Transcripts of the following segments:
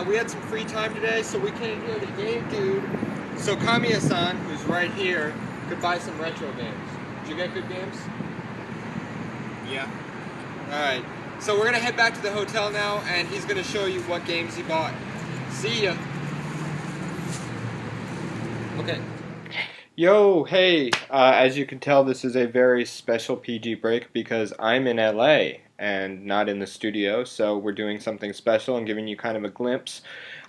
We had some free time today, so we came here to Game Dude. So Kamiya-san, who's right here, could buy some retro games. Did you get good games? Yeah. Alright. So we're gonna head back to the hotel now, and he's gonna show you what games he bought. See ya. Okay. Yo, hey. As you can tell, this is a very special PG break because I'm in LA and not in the studio, so we're doing something special and giving you kind of a glimpse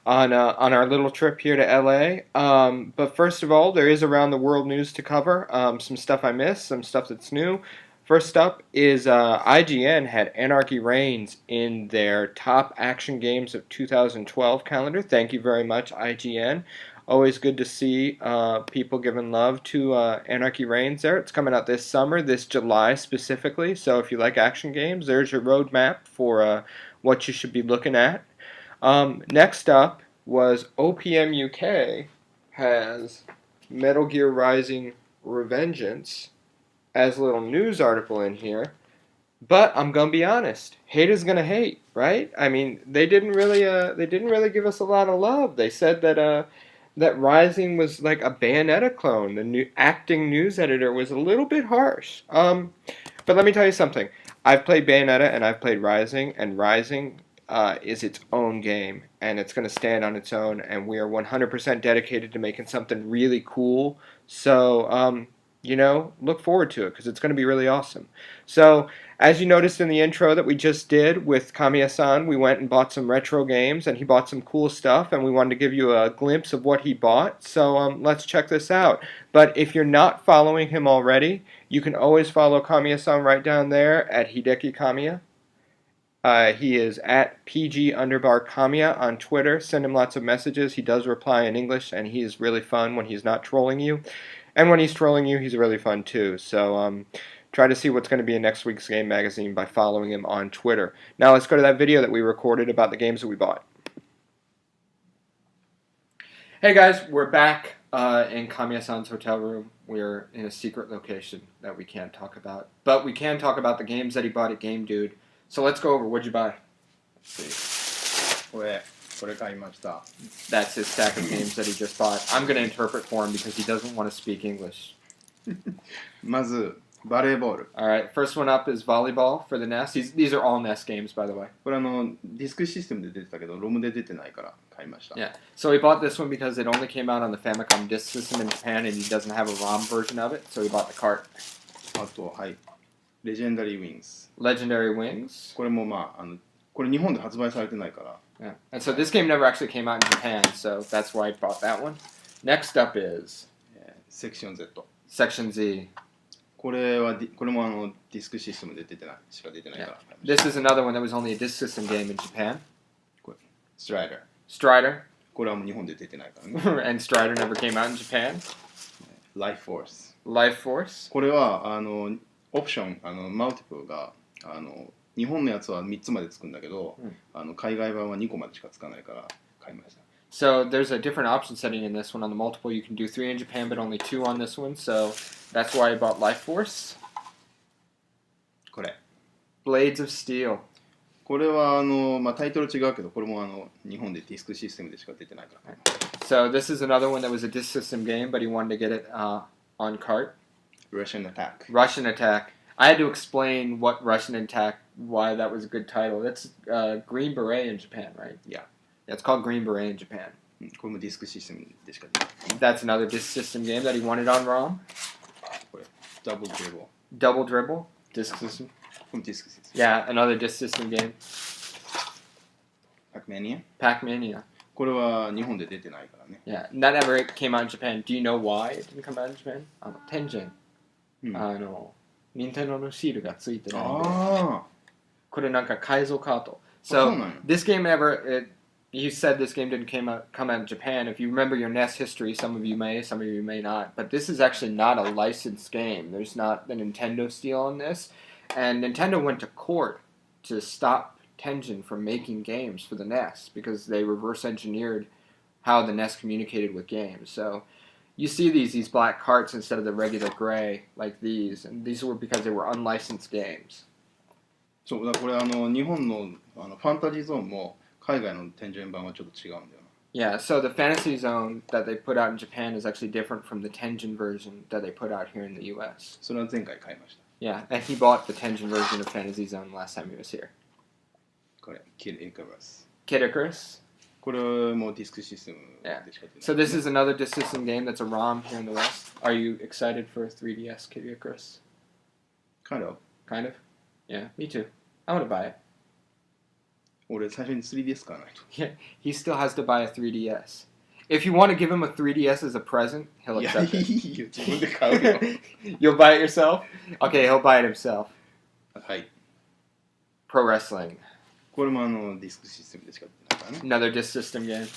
on our little trip here to LA. But first of all, there is around the world news to cover. Some stuff I missed, some stuff that's new. First up is IGN had Anarchy Reigns in their top action games of 2012 calendar. Thank you very much, IGN. Always good to see people giving love to Anarchy Reigns there. It's coming out this summer, this July specifically. So if you like action games, there's your roadmap for what you should be looking at. Next up was OPM UK has Metal Gear Rising Revengeance as a little news article in here. But I'm gonna be honest, haters gonna hate, right? I mean, they didn't really give us a lot of love. They said that Rising was like a Bayonetta clone. The new acting news editor was a little bit harsh. But let me tell you something. I've played Bayonetta and I've played Rising, and Rising is its own game, and it's going to stand on its own. And we are 100% dedicated to making something really cool. So, look forward to it because it's going to be really awesome. So, as you noticed in the intro that we just did with Kamiya-san, we went and bought some retro games, and he bought some cool stuff, and we wanted to give you a glimpse of what he bought. So let's check this out. But if you're not following him already, you can always follow Kamiya-san right down there at Hideki Kamiya. He is at PG_Kamiya on Twitter. Send him lots of messages. He does reply in English, and he is really fun when he's not trolling you. And when he's trolling you, he's really fun too. So try to see what's going to be in next week's Game Magazine by following him on Twitter. Now let's go to that video that we recorded about the games that we bought. Hey guys, we're back in Kamiya-san's hotel room. We're in a secret location that we can't talk about. But we can talk about the games that he bought at Game Dude. So let's go over. What'd you buy? Let's see. これ買いました。 That's his stack of games that he just bought. I'm going to interpret for him because he doesn't want to speak English. まずバレーボール。 Alright, first one up is volleyball for the NES. These are all NES games, by the way. これディスクシステムで出てたけどロムで出てないから買いました。 Yeah, so he bought this one because it only came out on the Famicom Disk System in Japan and he doesn't have a ROM version of it, so he bought the cart. あとはい。レジェンダリーウィングス。 Legendary Wings. これもこれ日本で発売されてないから。 Yeah, and so this game never actually came out in Japan, so that's why I bought that one. Next up is セクション Z。 Section Z. これもディスクシステムでしか出てないから。 This is another one that was only a Disk System game in Japan. これストライダー。 Strider. これはもう日本で出てないからね。And Strider never came out in Japan. ライフフォース。 Life Force. これはオプションマルティプルが日本のやつは3つまでつくんだけど、海外版は2個までしかつかないから買いました。 So there's a different option setting in this one. On the multiple, you can do 3 in Japan, but only 2 on this one. So that's why I bought Life Force. これ Blades of Steel. これはタイトル違うけどこれも日本でディスクシステムでしか出てないから、ね。 So this is another one that was a Disk System game, but he wanted to get it on cart. Russian Attack. Russian Attack. I had to explain what Russian Attack, why that was a good title. That's Green Beret in Japan, right? Yeah. It's called Green Beret in Japan. これもディスクシステムでしか出てない。 That's another Disk System game that he wanted on ROM. これダブルドリブル。 Double Dribble. Disk System. これもディスクシステム。 Yeah, another Disk System game. Pac-Mania. Pac-Mania. これは日本で出てないからね。 Yeah, that never came out in Japan. Do you know why it didn't come out in Japan? Tengen. 任天堂のシールがついてないんで。これなんか改造カート。So this game you said this game didn't come out in Japan. If you remember your NES history, some of you may, some of you may not. But this is actually not a licensed game. There's not the Nintendo steal on this. And Nintendo went to court to stop Tengen from making games for the NES because they reverse engineered how the NES communicated with games. So you see these black carts instead of the regular gray like these, and these were because they were unlicensed games. そうだこれ日本のファンタジーゾーンも海外の天神版はちょっと違うんだよな。 Yeah, so the Fantasy Zone that they put out in Japan is actually different from the Tenjin version that they put out here in the US. それは前回買いました。 Yeah, and he bought the Tenjin version of Fantasy Zone last time he was here. これ、Kid Icarus。 Kid Icarus? これもディスクシステムでしか出て So ない。 this is another disc system game that's a ROM here in the West. Are you excited for a 3DS Kid Icarus? Kind of. Kind of? Yeah, me too. I want to buy it. 俺最初に 3DS 買わないと。 Yeah, he still has to buy a 3DS. If you want to give him a 3DS as a present, he'll いや、 accept い it. いよ、自分で買うよ。 You'll buy it yourself? Okay, he'll buy it himself. はい。 Pro Wrestling. これもディスクシステムでしか出てないからね。 Another disc system game.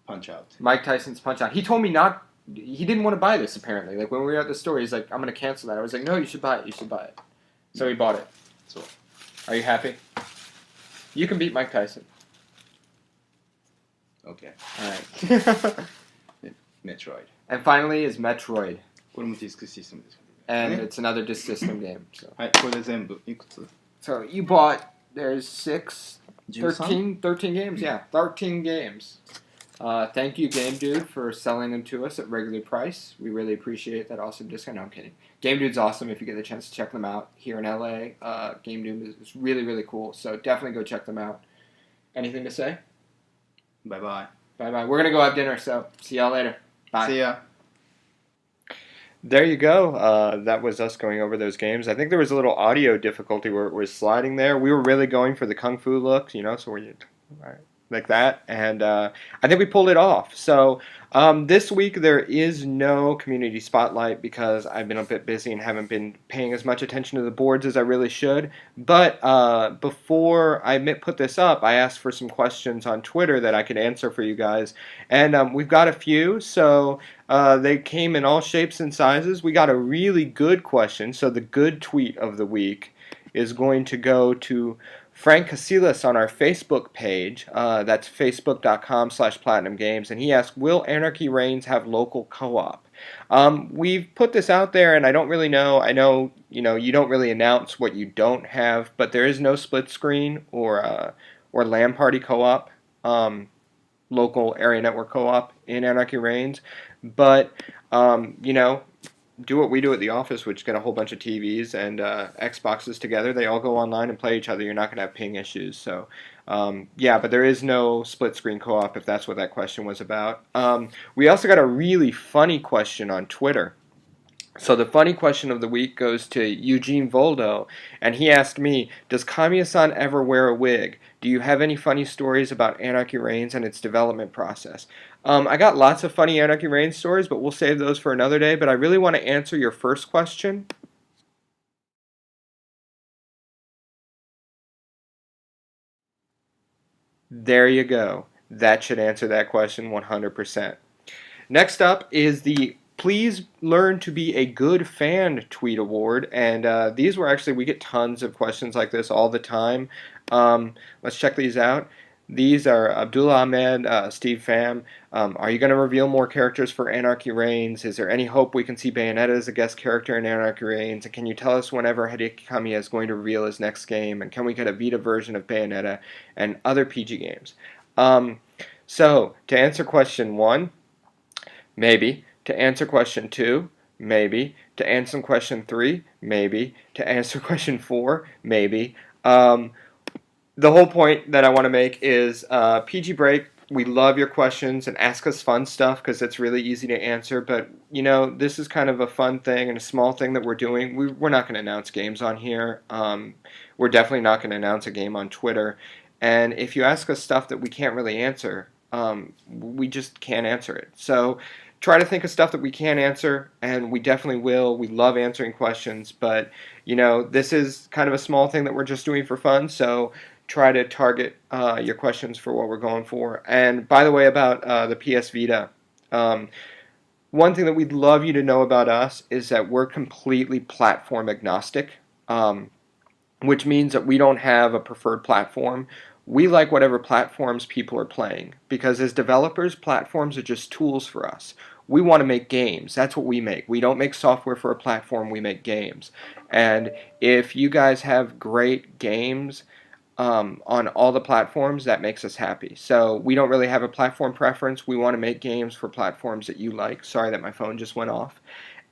Punch Out。 Mike Tyson's Punch Out. He told me not. He didn't want to buy this apparently. Like when we were at the store, he's like, "I'm going to cancel that." I was like, "No, you should buy it. You should buy it." So he bought it. そう。 Are you happy? You can beat Mike Tyson. OK。All right. メトロイド。 And finally is Metroid, これもディスクシステムでしか出てない、 and ね。 it's another disc system game. So, はい、これで全部いくつ so you bought. There's 13? 13 games. Yeah, 13 games. Thank you, Game Dude, for selling them to us at regular price. We really appreciate that awesome discount. No, I'm kidding. Game Dude's awesome if you get the chance to check them out here in LA. Game Dude is really, really cool. So definitely go check them out. Anything to say? バイバ Bye bye. We're going to go have dinner, so see y'all later. イ。Bye. See ya. There you go. That was us going over those games. I think there was a little audio difficulty where it was sliding there. We were really going for the kung fu look, so we're like that, and I think we pulled it off. So this week there is no community spotlight because I've been a bit busy and haven't been paying as much attention to the boards as I really should. But before I put this up, I asked for some questions on Twitter that I could answer for you guys, and we've got a few. So they came in all shapes and sizes. We got a really good question. So the good tweet of the week is going to go to Frank Casillas on our Facebook page. That's facebook.com/platinumgames. And he asked, will Anarchy Reigns have local co-op? We've put this out there, and I don't really know. I know, you don't really announce what you don't have, but there is no split screen or LAN party co-op, local area network co-op in Anarchy Reigns. But, do what we do at the office, which get a whole bunch of TVs and Xboxes together. They all go online and play each other. You're not going to have ping issues. So, yeah, but there is no split screen co-op if that's what that question was about. We also got a really funny question on Twitter. So the funny question of the week goes to Eugene Voldo, and he asked me, does Kamiya-san ever wear a wig? Do you have any funny stories about Anarchy Reigns and its development process? I got lots of funny Anarchy Reigns stories, but we'll save those for another day. But I really want to answer your first question. There you go. That should answer that question 100%. Next up is the Please Learn to Be a Good Fan tweet award, and these were actually, we get tons of questions like this all the time. Let's check these out. These are Abdullah Ahmed, Steve Pham. Are you going to reveal more characters for Anarchy Reigns? Is there any hope we can see Bayonetta as a guest character in Anarchy Reigns? And can you tell us whenever Hideki Kamiya is going to reveal his next game? And can we get a Vita version of Bayonetta and other PG games? So, to answer question 1, maybe. To answer question 2, maybe. To answer question 3, maybe. To answer question 4, maybe. The whole point that I want to make is PG Break, we love your questions and ask us fun stuff because it's really easy to answer. But, this is kind of a fun thing and a small thing that we're doing. We're not going to announce games on here. We're definitely not going to announce a game on Twitter. And if you ask us stuff that we can't really answer, we just can't answer it. So try to think of stuff that we can answer, and we definitely will. We love answering questions, but, this is kind of a small thing that we're just doing for fun, so try to target your questions for what we're going for. And by the way, about the PS Vita, one thing that we'd love you to know about us is that we're completely platform agnostic, which means that we don't have a preferred platform. We like whatever platforms people are playing, because as developers, platforms are just tools for us. We want to make games. That's what we make. We don't make software for a platform. We make games. And if you guys have great games, on all the platforms, that makes us happy. So we don't really have a platform preference. We want to make games for platforms that you like. Sorry that my phone just went off.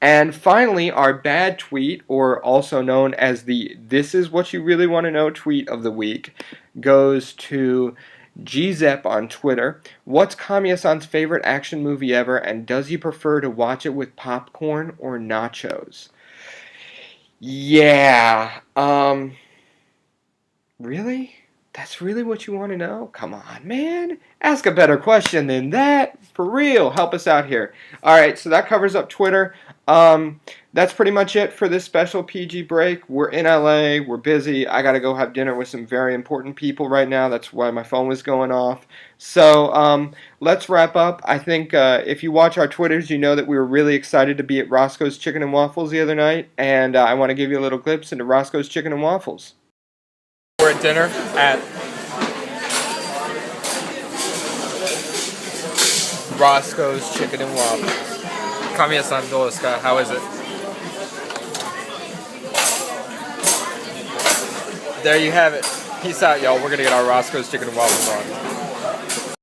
And finally, our bad tweet, or also known as the "This is what you really want to know" tweet of the week, goes to GZEP on Twitter. What's Kamiya-san's favorite action movie ever, and does he prefer to watch it with popcorn or nachos? Yeah, really? That's really what you want to know? Come on, man. Ask a better question than that. For real. Help us out here. All right, so that covers up Twitter. That's pretty much it for this special PG break. We're in LA. We're busy. I got to go have dinner with some very important people right now. That's why my phone was going off. So let's wrap up. I think if you watch our Twitters, you know that we were really excited to be at Roscoe's Chicken and Waffles the other night. And I want to give you a little glimpse into Roscoe's Chicken and Waffles. We're at dinner at Roscoe's Chicken and Waffles. Kamiya-san, どうですか? How is it? There you have it. Peace out, y'all. We're gonna get our Roscoe's Chicken and Waffles on.